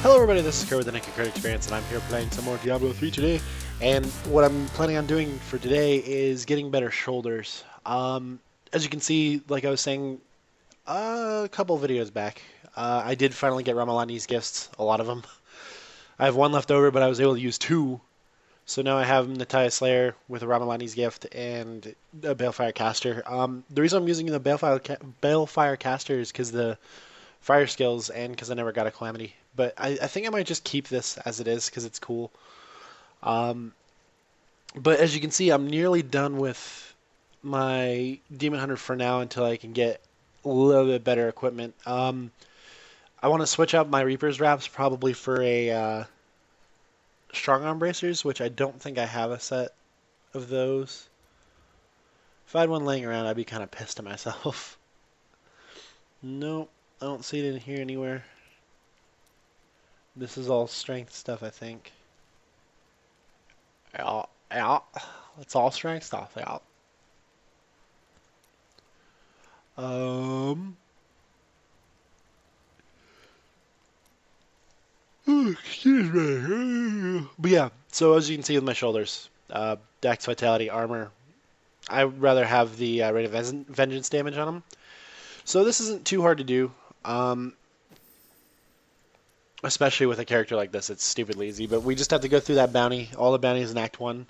Hello everybody, this is Kerr with the Naked Card Experience, and I'm here playing some more Diablo 3 today. And what I'm planning on doing for today is getting better shoulders. As you can see, like I was saying a couple videos back, I did finally get Ramalani's gifts, a lot of them. I have one left over, but I was able to use two. So now I have Natalia Slayer with a Ramalani's gift and a Balefire Caster. The reason I'm using the Balefire Caster is because the fire skills and because I never got a Calamity. But I think I might just keep this as it is because it's cool. Um, but as you can see, I'm nearly done with my Demon Hunter for now until I can get a little bit better equipment. I want to switch out my Reaper's Wraps probably for a Strong Arm Bracers, which I don't think I have a set of those. If I had one laying around, I'd be kind of pissed at myself. Nope, I don't see it in here anywhere. This is all strength stuff, I think. Yeah, yeah. It's all strength stuff, yeah. Excuse me. But yeah, so as you can see with my shoulders, Dex, Vitality, Armor, I'd rather have the rate of vengeance damage on them. So this isn't too hard to do. Especially with a character like this, it's stupidly easy. But we just have to go through that bounty, all the bounties in Act 1.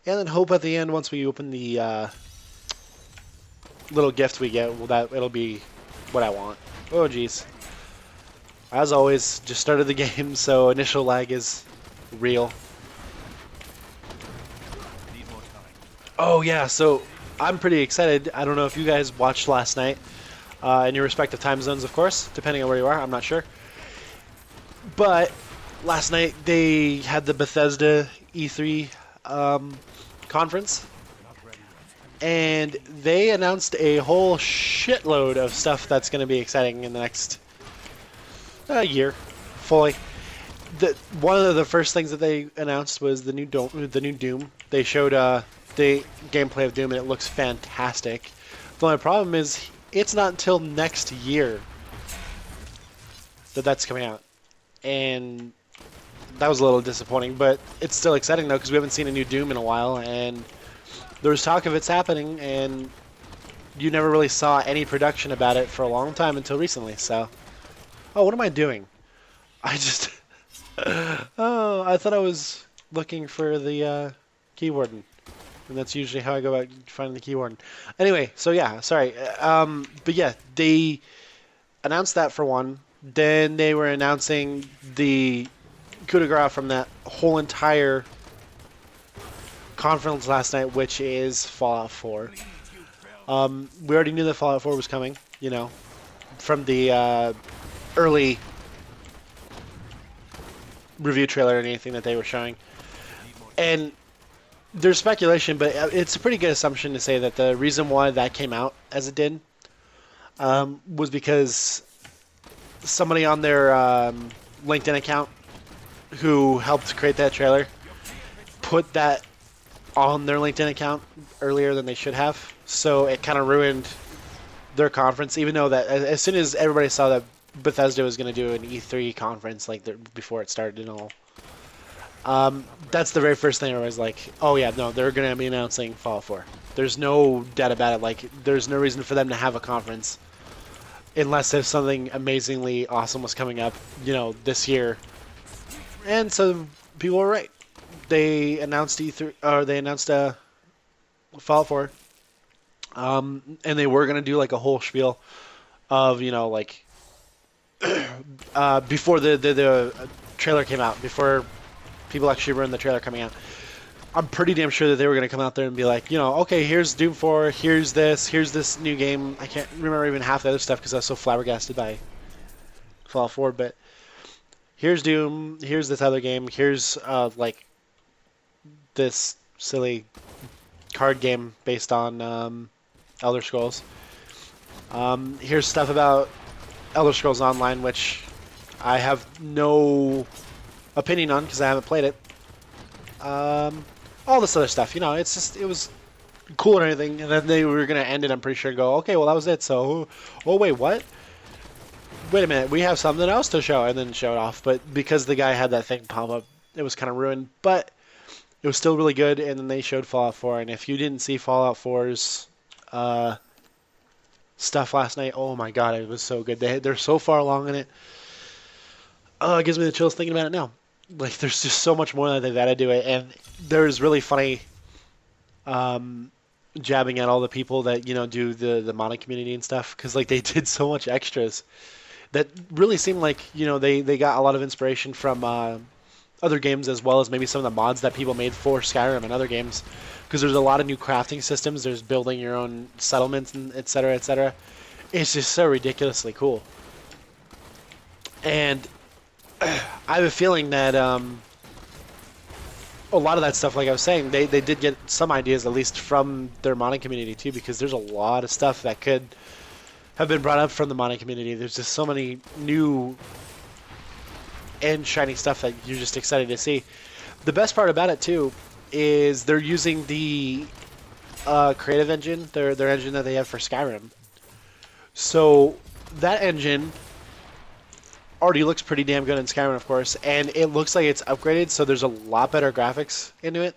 And then hope at the end, once we open the little gift we get, well, that it'll be what I want. Oh, jeez. As always, just started the game, so initial lag is real. Oh, yeah, so I'm pretty excited. I don't know if you guys watched last night, in your respective time zones, of course, depending on where you are. I'm not sure. But last night they had the Bethesda E3 conference, and they announced a whole shitload of stuff that's going to be exciting in the next year, fully. One of the first things that they announced was the new Doom. They showed the gameplay of Doom, and it looks fantastic. The only problem is it's not until next year that that's coming out. And that was a little disappointing, but it's still exciting though because we haven't seen a new Doom in a while, and there was talk of it's happening, and you never really saw any production about it for a long time until recently. So, oh, what am I doing? I just, oh, I thought I was looking for the key warden, and that's usually how I go about finding the key warden. Anyway, so yeah, sorry, but yeah, they announced that for one. Then they were announcing the coup de grace from that whole entire conference last night, which is Fallout 4. We already knew that Fallout 4 was coming, you know, from the early review trailer and anything that they were showing. And there's speculation, but it's a pretty good assumption to say that the reason why that came out as it did was because somebody on their LinkedIn account who helped create that trailer put that on their LinkedIn account earlier than they should have. So it kind of ruined their conference, even though that as soon as everybody saw that Bethesda was going to do an E3 conference like before it started and all, that's the very first thing I was like, oh yeah, no, they're going to be announcing Fallout 4. There's no doubt about it. Like, there's no reason for them to have a conference unless if something amazingly awesome was coming up, you know, this year. And so people were right. They announced E3, or they announced Fallout 4, and they were gonna do like a whole spiel of, you know, like before the trailer came out, before people actually were in the trailer coming out. I'm pretty damn sure that they were going to come out there and be like, you know, okay, here's Doom 4, here's this new game. I can't remember even half the other stuff because I was so flabbergasted by Fallout 4, but here's Doom, here's this other game, here's like this silly card game based on Elder Scrolls. Here's stuff about Elder Scrolls Online, which I have no opinion on because I haven't played it. All this other stuff, you know, it's just, it was cool and everything, and then they were going to end it, I'm pretty sure, and go, okay, well, that was it, so, oh, wait, what? wait a minute, we have something else to show, and then show it off. But because the guy had that thing pop up, it was kind of ruined. But it was still really good, and then they showed Fallout 4. And if you didn't see Fallout 4's stuff last night, oh my god, it was so good. They're so far along in it. Oh, it gives me the chills thinking about it now. Like, there's just so much more that they've added to it, and there's really funny jabbing at all the people that do the modding community and stuff, because like they did so much extras that really seemed like they got a lot of inspiration from other games, as well as maybe some of the mods that people made for Skyrim and other games, because there's a lot of new crafting systems. There's building your own settlements and et cetera, et cetera. It's just so ridiculously cool, and I have a feeling that a lot of that stuff, like I was saying, they did get some ideas, at least from their modding community too, because there's a lot of stuff that could have been brought up from the modding community. There's just so many new and shiny stuff that you're just excited to see. The best part about it too is they're using the creative engine, their engine that they have for Skyrim. So that engine already looks pretty damn good in Skyrim, of course, and it looks like it's upgraded, so there's a lot better graphics into it.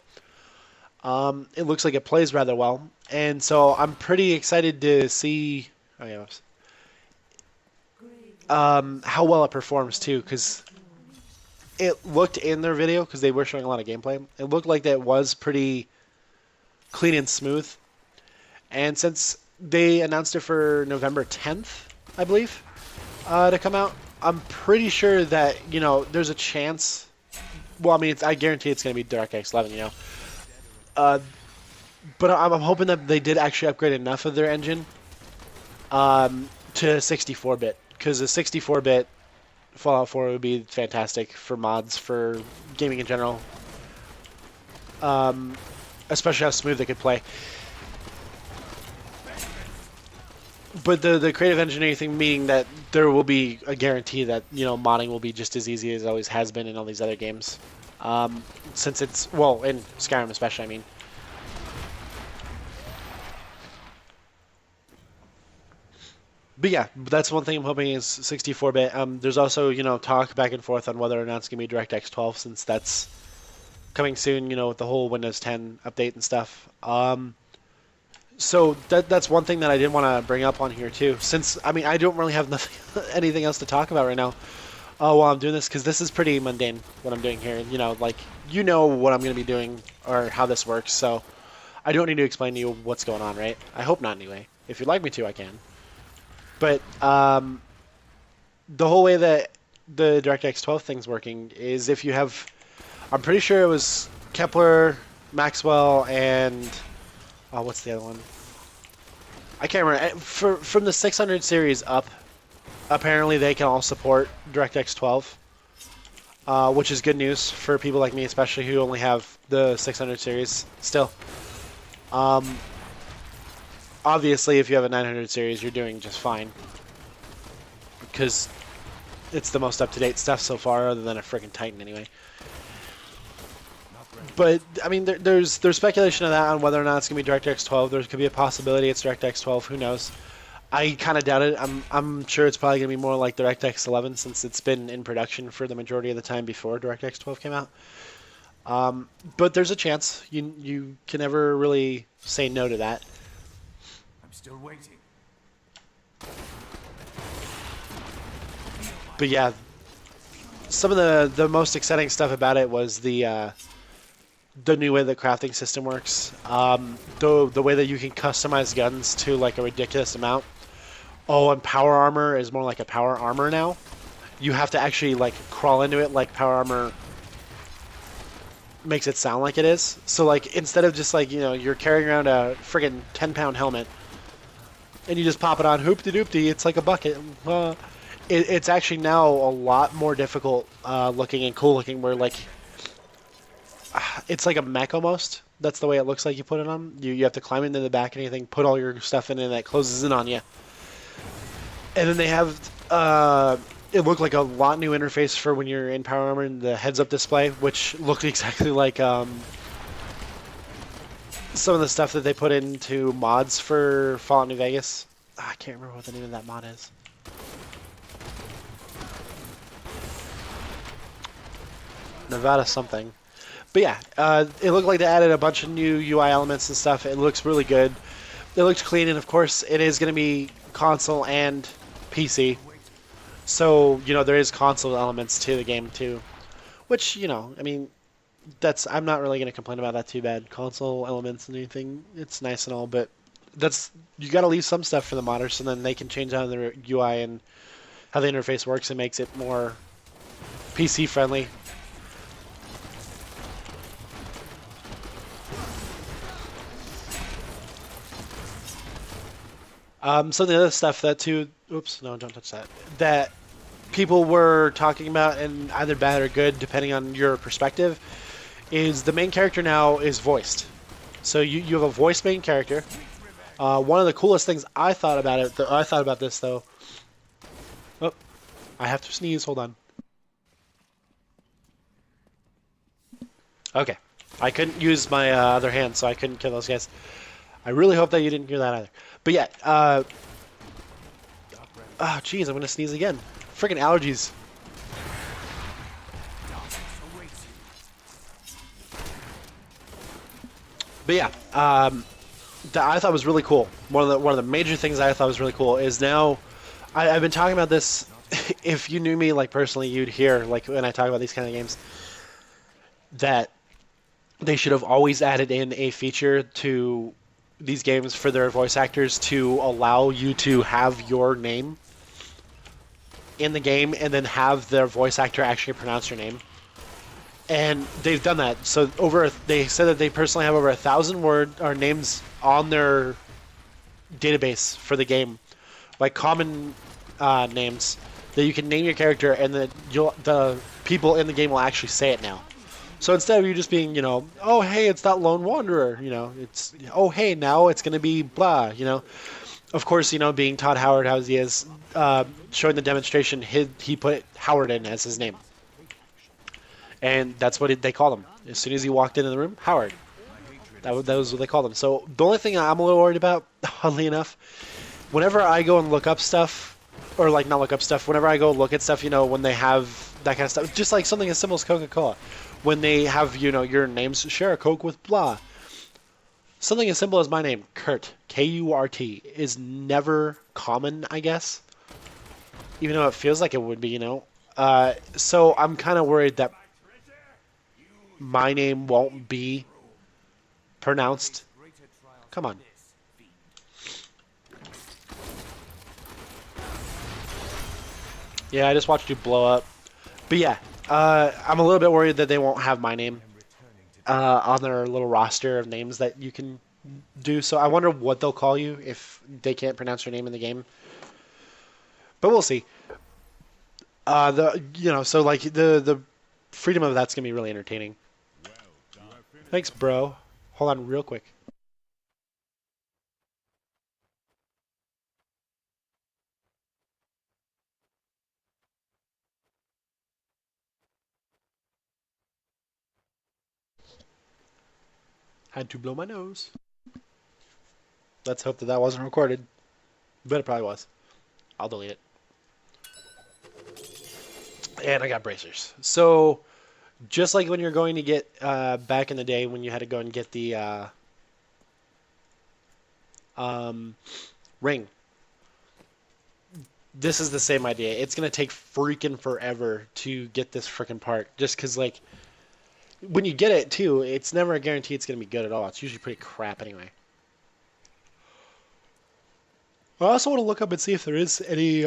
It looks like it plays rather well, and so I'm pretty excited to see how well it performs too, because it looked in their video, because they were showing a lot of gameplay, it looked like that was pretty clean and smooth. And since they announced it for November 10th, I believe, to come out, I'm pretty sure that, there's a chance. Well, I mean, I guarantee it's going to be DirectX 11, but I'm hoping that they did actually upgrade enough of their engine to 64-bit, because a 64-bit Fallout 4 would be fantastic for mods, for gaming in general, especially how smooth they could play. But the creative engineering thing, meaning that there will be a guarantee that modding will be just as easy as it always has been in all these other games, since it's in Skyrim especially. I mean, but yeah, that's one thing I'm hoping is 64-bit. There's also talk back and forth on whether or not it's gonna be DirectX 12, since that's coming soon. With the whole Windows 10 update and stuff. So that's one thing that I did want to bring up on here too, since I mean I don't really have anything else to talk about right now while I'm doing this, because this is pretty mundane what I'm doing here. Like what I'm going to be doing or how this works, so I don't need to explain to you what's going on, right? I hope not, anyway. If you'd like me to, I can. But the whole way that the DirectX 12 thing's working is if you have, I'm pretty sure it was Kepler, Maxwell, and what's the other one? I can't remember. From the 600 series up, apparently they can all support DirectX 12, which is good news for people like me, especially who only have the 600 series still. Obviously, if you have a 900 series, you're doing just fine, because it's the most up-to-date stuff so far, other than a freaking Titan anyway. But I mean, there's speculation of that on whether or not it's gonna be DirectX 12. There could be a possibility it's DirectX 12. Who knows? I kind of doubt it. I'm sure it's probably gonna be more like DirectX 11, since it's been in production for the majority of the time before DirectX 12 came out. But there's a chance. You can never really say no to that. I'm still waiting. But yeah, some of the most exciting stuff about it was the new way the crafting system works. The way that you can customize guns to like a ridiculous amount. Oh, and power armor is more like a power armor now. You have to actually like crawl into it like power armor makes it sound like it is. So like instead of just like you're carrying around a friggin' 10-pound helmet and you just pop it on, hoop-de-doop-de, it's like a bucket. It's actually now a lot more difficult looking and cool looking, where like it's like a mech almost. That's the way it looks like you put it on. You have to climb into the back and anything, put all your stuff in, and that closes in on you. And then they have it looked like a lot new interface for when you're in power armor, and the heads-up display, which looked exactly like some of the stuff that they put into mods for Fallout New Vegas. I can't remember what the name of that mod is. Nevada something. But yeah, it looked like they added a bunch of new UI elements and stuff. It looks really good. It looks clean, and of course, it is going to be console and PC. Still waiting. So there is console elements to the game too, which I mean, that's I'm not really going to complain about that too bad. Console elements and anything, it's nice and all, but that's you got to leave some stuff for the modders, so then they can change how their UI and how the interface works and makes it more PC friendly. Some of the other stuff that too. Oops, no, don't touch that. That people were talking about, and either bad or good, depending on your perspective, is the main character now is voiced. So you have a voiced main character. One of the coolest things I thought about it, I thought about this though. Oh, I have to sneeze. Hold on. Okay, I couldn't use my other hand, so I couldn't kill those guys. I really hope that you didn't hear that either. But yeah, oh jeez, I'm gonna sneeze again. Freaking allergies. But yeah, that I thought was really cool. One of the major things I thought was really cool is now I've been talking about this. If you knew me like personally, you'd hear like when I talk about these kind of games that they should have always added in a feature to these games for their voice actors to allow you to have your name in the game and then have their voice actor actually pronounce your name. And they've done that. So they said that they personally have over 1,000 word or names on their database for the game, like common names that you can name your character, and that the people in the game will actually say it now. So instead of you just being, oh hey, it's that lone wanderer, it's oh hey, now it's gonna be blah. Of course, being Todd Howard as he is, showing the demonstration, he put Howard in as his name, and that's what they called him. As soon as he walked into the room, Howard. That was what they called him. So the only thing I'm a little worried about, oddly enough, whenever I go and look up stuff, or like not look up stuff, whenever I go look at stuff, when they have that kind of stuff, just like something as simple as Coca-Cola, when they have, your names, share a Coke with blah. Something as simple as my name, Kurt, Kurt, is never common, I guess, even though it feels like it would be. So I'm kind of worried that my name won't be pronounced. Come on. Yeah, I just watched you blow up. But yeah, I'm a little bit worried that they won't have my name on their little roster of names that you can do. So I wonder what they'll call you if they can't pronounce your name in the game. But we'll see. So like the freedom of that's gonna be really entertaining. Thanks, bro. Hold on, real quick. Had to blow my nose. Let's hope that that wasn't recorded, but it probably was. I'll delete it. And I got bracers. So just like when you're going to get back in the day when you had to go and get the um, ring, this is the same idea. It's gonna take freaking forever to get this freaking part, just because like when you get it too, it's never a guarantee it's gonna be good at all. It's usually pretty crap anyway. I also want to look up and see if there is any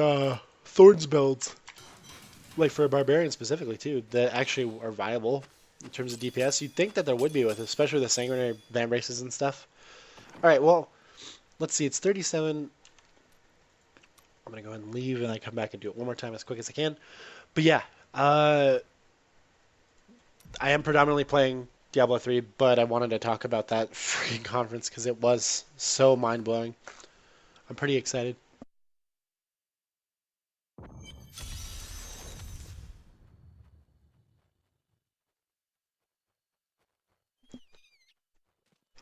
Thorns builds, like for a barbarian specifically too, that actually are viable in terms of DPS. You'd think that there would be with, especially the sanguinary van braces and stuff. All right, well, let's see. It's 37. I'm gonna go ahead and leave, and I come back and do it one more time as quick as I can. But yeah, I am predominantly playing Diablo 3, but I wanted to talk about that freaking conference because it was so mind blowing. I'm pretty excited.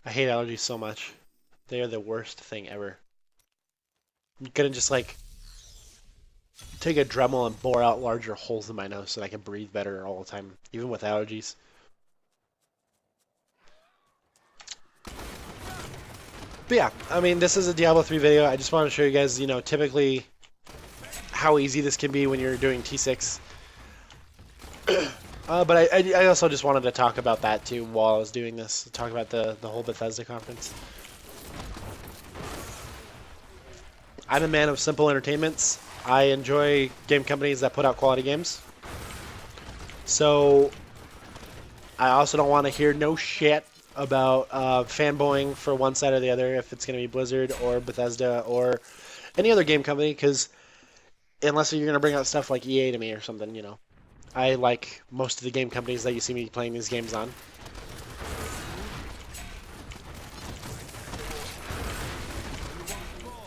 I hate allergies so much. They are the worst thing ever. You couldn't just like take a Dremel and bore out larger holes in my nose so that I can breathe better all the time, even with allergies. But yeah, I mean, this is a Diablo 3 video. I just want to show you guys, typically how easy this can be when you're doing T6. But I also just wanted to talk about that too while I was doing this. Talk about the whole Bethesda conference. I'm a man of simple entertainments. I enjoy game companies that put out quality games. So I also don't want to hear no shit about fanboying for one side or the other, if it's going to be Blizzard or Bethesda or any other game company, because unless you're going to bring out stuff like EA to me or something, I like most of the game companies that you see me playing these games on.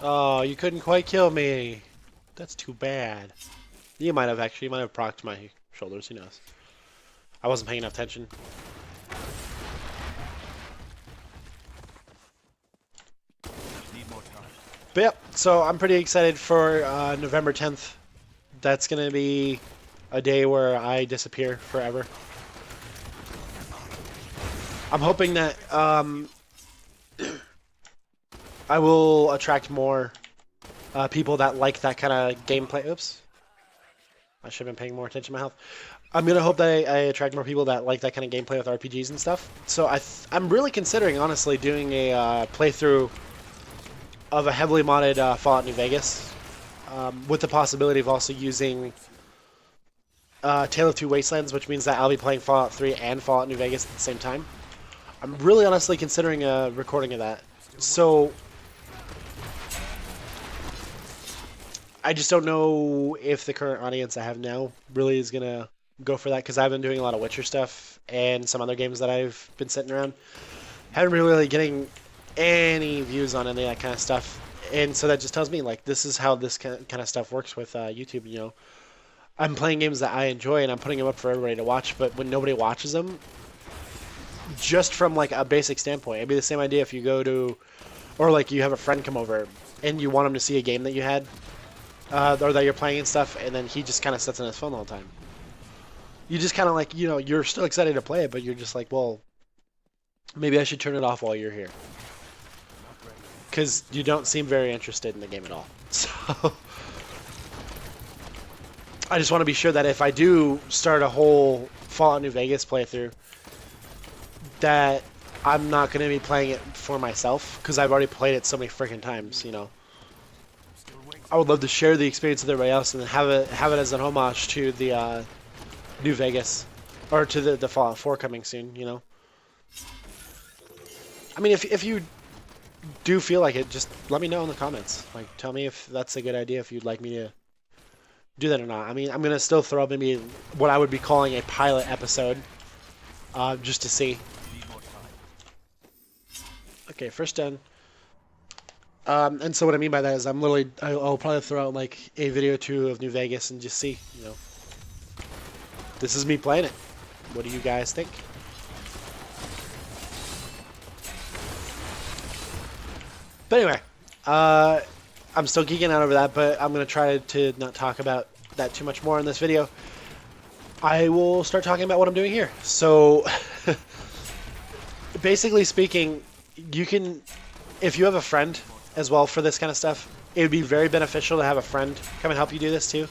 Oh, you couldn't quite kill me. That's too bad. You might have procced my shoulders, who knows. I wasn't paying enough attention. But yep, so I'm pretty excited for November 10th. That's going to be a day where I disappear forever. I'm hoping that I will attract more people that like that kind of gameplay. Oops. I should have been paying more attention to my health. I'm going to hope that I attract more people that like that kind of gameplay with RPGs and stuff. So I'm really considering, honestly, doing a playthrough of a heavily modded Fallout New Vegas, with the possibility of also using Tale of Two Wastelands, which means that I'll be playing Fallout 3 and Fallout New Vegas at the same time. I'm really honestly considering a recording of that. So I just don't know if the current audience I have now really is going to go for that, because I've been doing a lot of Witcher stuff and some other games that I've been sitting around. Haven't been really getting any views on any of that kind of stuff. And so that just tells me, like, this is how this kind of stuff works with YouTube, I'm playing games that I enjoy and I'm putting them up for everybody to watch, but when nobody watches them, just from, like, a basic standpoint, it'd be the same idea if you go to, or, like, you have a friend come over and you want him to see a game that you had, or that you're playing and stuff, and then he just kind of sits on his phone all the time. You just kind of, like, you're still excited to play it, but you're just like, well, maybe I should turn it off while you're here. Because you don't seem very interested in the game at all. So I just want to be sure that if I do start a whole Fallout New Vegas playthrough, that I'm not going to be playing it for myself, because I've already played it so many freaking times, I would love to share the experience with everybody else and have it as an homage to the New Vegas, or to the Fallout 4 coming soon, I mean, if you do feel like it, just let me know in the comments. Like, tell me if that's a good idea, if you'd like me to do that or not. I mean, I'm going to still throw up maybe what I would be calling a pilot episode, just to see. Okay, first done. And so what I mean by that is I'll probably throw out like a video or two of New Vegas and just see, This is me playing it. What do you guys think? But anyway, I'm still geeking out over that, but I'm going to try to not talk about that too much more in this video. I will start talking about what I'm doing here. So, basically speaking, you can, if you have a friend as well for this kind of stuff, it would be very beneficial to have a friend come and help you do this too.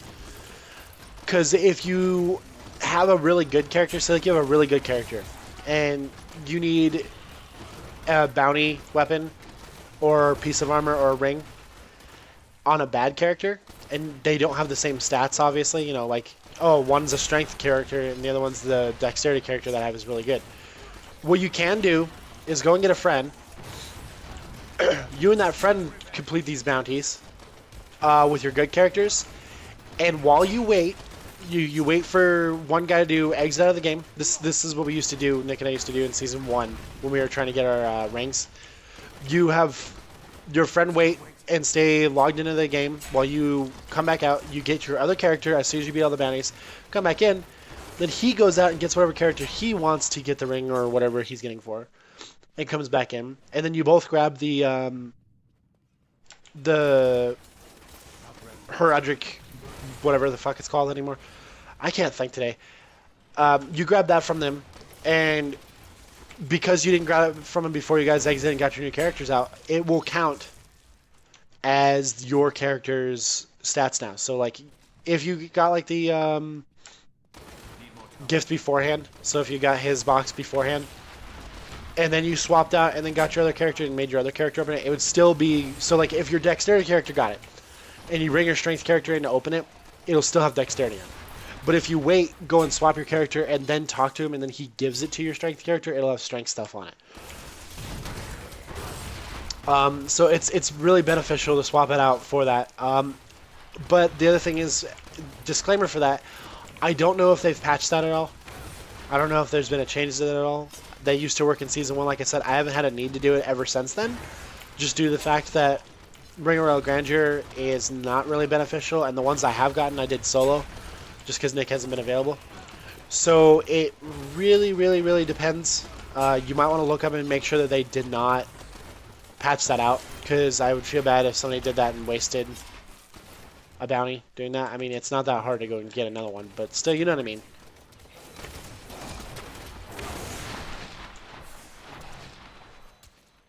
Because if you have a really good character, say like you have a really good character, and you need a bounty weapon, or piece of armor, or a ring on a bad character, and they don't have the same stats, obviously, like, oh, one's a strength character and the other one's the dexterity character that I have is really good. What you can do is go and get a friend. You and that friend complete these bounties with your good characters, and while you wait, you wait for one guy to exit out of the game. This is what we used to do, Nick and I used to do in Season 1 when we were trying to get our rings. You have your friend wait and stay logged into the game while you come back out. You get your other character as soon as you beat all the bounties. Come back in. Then he goes out and gets whatever character he wants to get the ring or whatever he's getting for, and comes back in. And then you both grab the Heraldric whatever the fuck it's called anymore. I can't think today. You grab that from them, and because you didn't grab it from them before you guys exited and got your new characters out, it will count as your character's stats now. So like, if you got like the gift beforehand, so if you got his box beforehand, and then you swapped out and then got your other character and made your other character open it, it would still be, so like if your dexterity character got it, and you bring your strength character in to open it, it'll still have dexterity on it. But if you wait, go and swap your character, and then talk to him, and then he gives it to your strength character, it'll have strength stuff on it. So it's really beneficial to swap it out for that. But the other thing is, disclaimer for that, I don't know if they've patched that at all. I don't know if there's been a change to that at all. They used to work in Season 1, like I said. I haven't had a need to do it ever since then, just due to the fact that Ring of Royal Grandeur is not really beneficial, and the ones I have gotten I did solo, just because Nick hasn't been available. So it really, really, really depends. You might want to look up and make sure that they did not patch that out, because I would feel bad if somebody did that and wasted a bounty doing that. I mean, it's not that hard to go and get another one, but still, you know what I mean.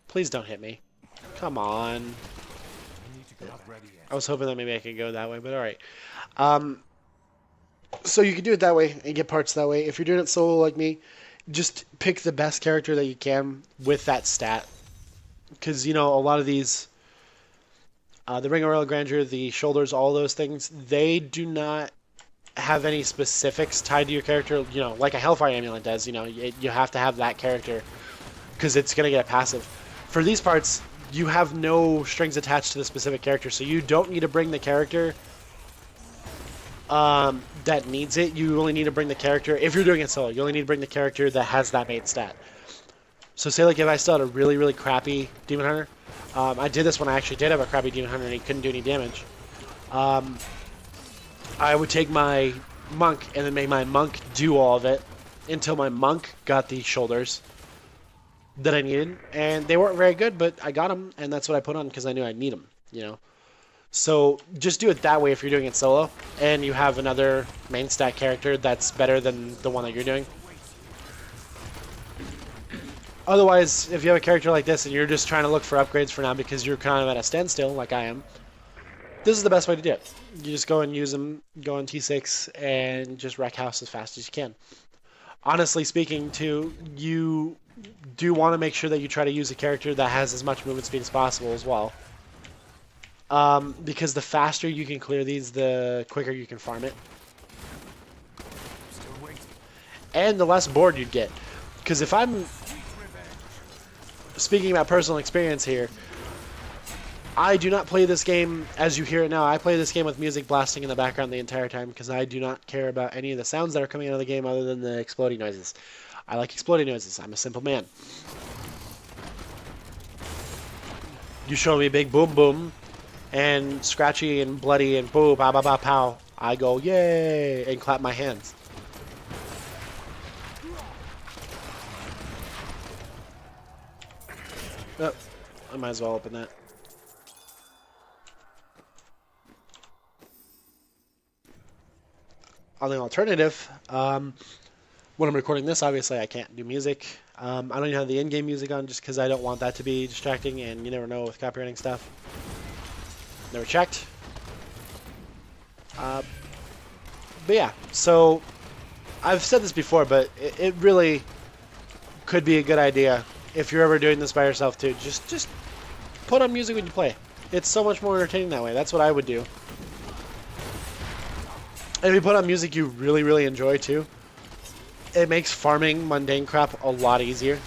Please don't hit me. Come on. I was hoping that maybe I could go that way, but alright. So you can do it that way and get parts that way. If you're doing it solo like me, just pick the best character that you can with that stat. Because, you know, a lot of these, the Ring of Royal Grandeur, the shoulders, all those things, they do not have any specifics tied to your character, you know, like a Hellfire Amulet does. You know, you have to have that character because it's going to get a passive. For these parts, you have no strings attached to the specific character, so you don't need to bring the character that needs it. You only need to bring the character, if you're doing it solo, you only need to bring the character that has that main stat. So say like if I still had a really, really crappy Demon Hunter, I did this when I actually did have a crappy Demon Hunter and he couldn't do any damage. I would take my Monk and then make my Monk do all of it until my Monk got the shoulders that I needed. And they weren't very good, but I got them, and that's what I put on because I knew I'd need them, you know. So just do it that way if you're doing it solo, and you have another main stat character that's better than the one that you're doing. Otherwise, if you have a character like this and you're just trying to look for upgrades for now because you're kind of at a standstill, like I am, this is the best way to do it. You just go and use them, go on T6, and just wreck house as fast as you can. Honestly speaking, too, you do want to make sure that you try to use a character that has as much movement speed as possible as well. Because the faster you can clear these, the quicker you can farm it. And the less bored you'd get. Because if I'm speaking about personal experience here, I do not play this game as you hear it now. I play this game with music blasting in the background the entire time because I do not care about any of the sounds that are coming out of the game other than the exploding noises. I like exploding noises. I'm a simple man. You show me big boom boom and scratchy and bloody and boo ba ba ba pow. I go yay and clap my hands. Oh, I might as well open that. On the alternative, when I'm recording this, obviously I can't do music. I don't even have the in-game music on just because I don't want that to be distracting, and you never know with copywriting stuff. Never checked. But yeah, so I've said this before, but it really could be a good idea if you're ever doing this by yourself too. Just put on music when you play. It's so much more entertaining that way. That's what I would do. And if you put on music you really, really enjoy too, it makes farming mundane crap a lot easier.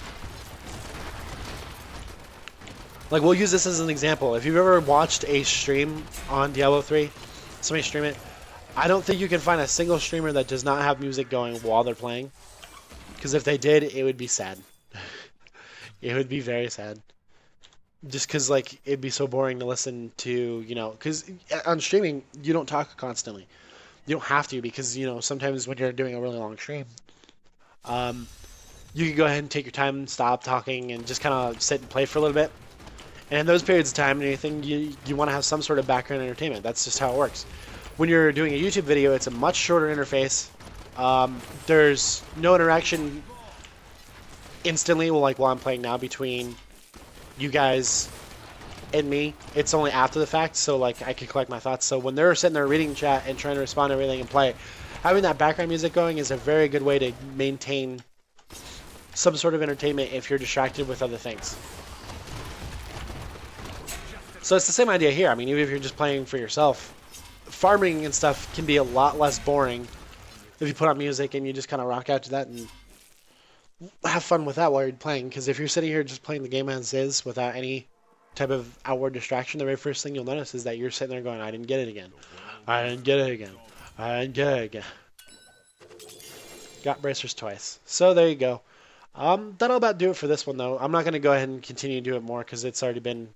Like, we'll use this as an example. If you've ever watched a stream on Diablo 3, somebody stream it, I don't think you can find a single streamer that does not have music going while they're playing. Because if they did, it would be sad. It would be very sad. Just because, like, it'd be so boring to listen to, you know, because on streaming, you don't talk constantly. You don't have to because, you know, sometimes when you're doing a really long stream, you can go ahead and take your time, stop talking, and just kind of sit and play for a little bit. And in those periods of time and anything, you want to have some sort of background entertainment. That's just how it works. When you're doing a YouTube video, it's a much shorter interface. There's no interaction instantly, well, like while I'm playing now, between you guys and me. It's only after the fact, so like I can collect my thoughts. So when they're sitting there reading chat and trying to respond to everything and play, having that background music going is a very good way to maintain some sort of entertainment if you're distracted with other things. So it's the same idea here. I mean, even if you're just playing for yourself, farming and stuff can be a lot less boring if you put on music and you just kind of rock out to that and have fun with that while you're playing. Because if you're sitting here just playing the game as is without any type of outward distraction, the very first thing you'll notice is that you're sitting there going, I didn't get it again. I didn't get it again. I didn't get it again. Got bracers twice. So there you go. That'll about do it for this one, though. I'm not going to go ahead and continue to do it more because it's already been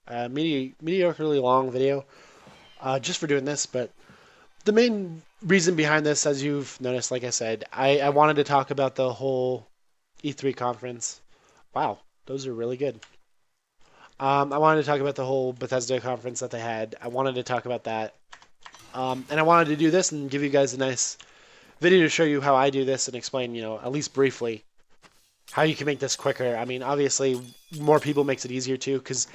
a mediocrely long video just for doing this. But the main reason behind this, as you've noticed, like I said, I wanted to talk about the whole E3 conference. Wow, those are really good. I wanted to talk about the whole Bethesda conference that they had. I wanted to talk about that. And I wanted to do this and give you guys a nice video to show you how I do this and explain, at least briefly, how you can make this quicker. I mean, obviously, more people makes it easier too, because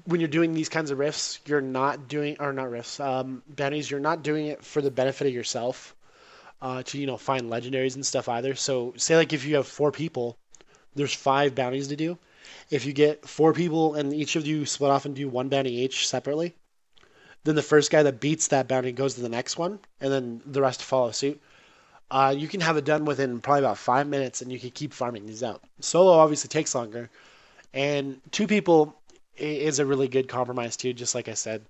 when you're doing these kinds of riffs, you're not doing, or not riffs, bounties, you're not doing it for the benefit of yourself to, find legendaries and stuff either. So, say like if you have 4 people, there's 5 bounties to do. If you get 4 people and each of you split off and do 1 bounty each separately, then the first guy that beats that bounty goes to the next one, and then the rest follow suit. You can have it done within probably about 5 minutes, and you can keep farming these out. Solo obviously takes longer, and 2 people is a really good compromise too, just like I said.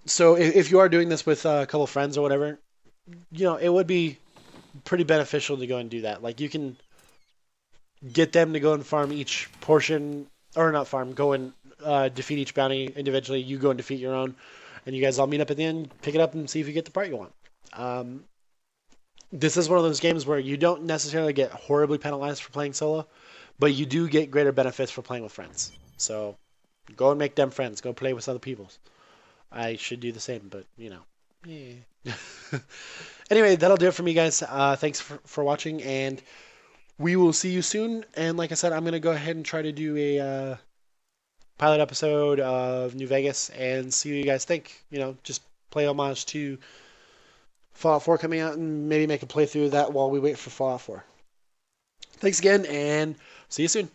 So if you are doing this with a couple friends or whatever, it would be pretty beneficial to go and do that. Like you can get them to go and farm each portion, or not farm, go and defeat each bounty individually. You go and defeat your own, and you guys all meet up at the end, pick it up, and see if you get the part you want. Um, this is one of those games where you don't necessarily get horribly penalized for playing solo, but you do get greater benefits for playing with friends. So go and make them friends. Go play with other people. I should do the same, but yeah. Anyway, that'll do it for me, guys. Thanks for watching, and we will see you soon. And like I said, I'm going to go ahead and try to do a pilot episode of New Vegas and see what you guys think. Just play homage to Fallout 4 coming out and maybe make a playthrough of that while we wait for Fallout 4. Thanks again, and see you soon.